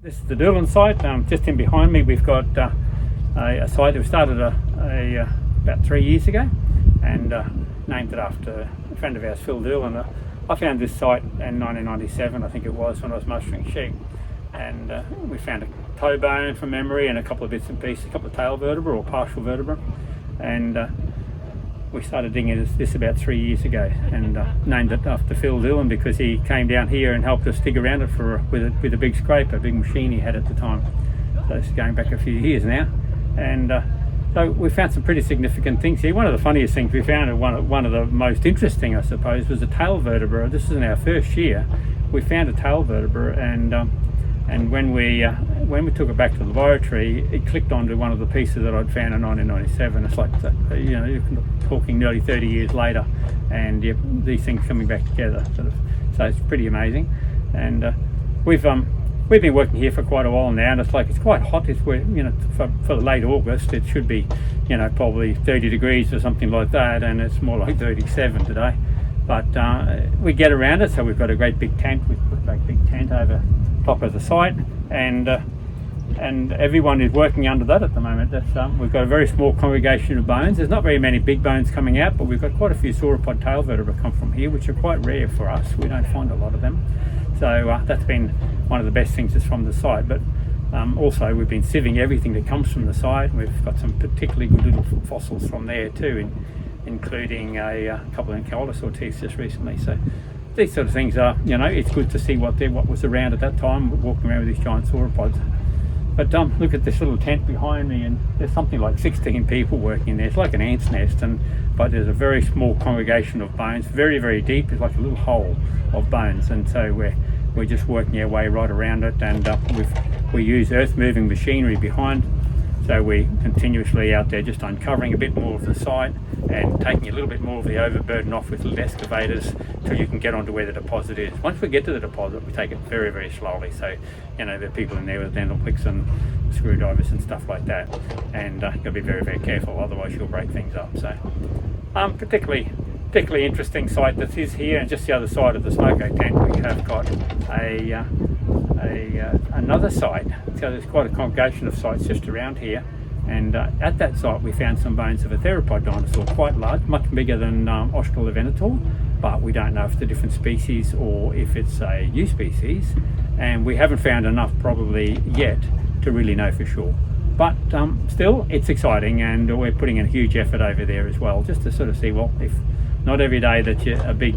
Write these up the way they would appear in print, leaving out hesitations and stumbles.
This is the Doolan site. Just in behind me we've got a site that we started about 3 years ago and named it after a friend of ours, Phil Doolan. I found this site in 1997, I think it was, when I was mustering sheep, and we found a toe bone from memory and a couple of bits and pieces, a couple of tail vertebrae or partial vertebrae, and we started digging this about 3 years ago and named it after Phil Doolan because he came down here and helped us dig around it with a big scraper, a big machine he had at the time. So it's going back a few years now, and so we found some pretty significant things here. One of the funniest things we found, and one of the most interesting, I suppose, was a tail vertebra. This is in our first year. We found a tail vertebra, and when we took it back to the laboratory, it clicked onto one of the pieces that I'd found in 1997. It's like, you're talking nearly 30 years later, and yep, these things coming back together, sort of. So it's pretty amazing. And we've been working here for quite a while now, and it's quite hot. It's for the late August, it should be probably 30 degrees or something like that, and it's more like 37 today. But we get around it, so we've got a great big tent. We've put a great big tent over top of the site, and everyone is working under that at the moment. We've got a very small congregation of bones. There's not very many big bones coming out, but we've got quite a few sauropod tail vertebrae come from here, which are quite rare for us. We don't find a lot of them. So that's been one of the best things is from the site. But also we've been sieving everything that comes from the site. We've got some particularly good little fossils from there too, including a couple of Dinosaur teeth just recently. So these sort of things are, it's good to see what was around at that time, walking around with these giant sauropods. But look at this little tent behind me, and there's something like 16 people working there. It's like an ant's nest, but there's a very small congregation of bones, very, very deep. It's like a little hole of bones, and so we're just working our way right around it, and we use earth-moving machinery behind. So we're continuously out there just uncovering a bit more of the site and taking a little bit more of the overburden off with little excavators till you can get onto where the deposit is. Once we get to the deposit, we take it very, very slowly. So, there are people in there with dental picks and screwdrivers and stuff like that. And you'll be very, very careful, otherwise you'll break things up. So, particularly interesting site that is here, and just the other side of the smoko tent we have got another site. So there's quite a congregation of sites just around here, and at that site we found some bones of a theropod dinosaur, quite large, much bigger than Australovenator, but we don't know if it's a different species or if it's a new species, and we haven't found enough probably yet to really know for sure. But still, it's exciting, and we're putting in a huge effort over there as well, just to sort of see, well, if not every day that a big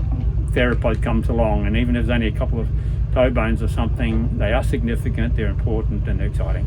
theropod comes along, and even if there's only a couple of toe bones or something, they are significant, they're important, and they're exciting.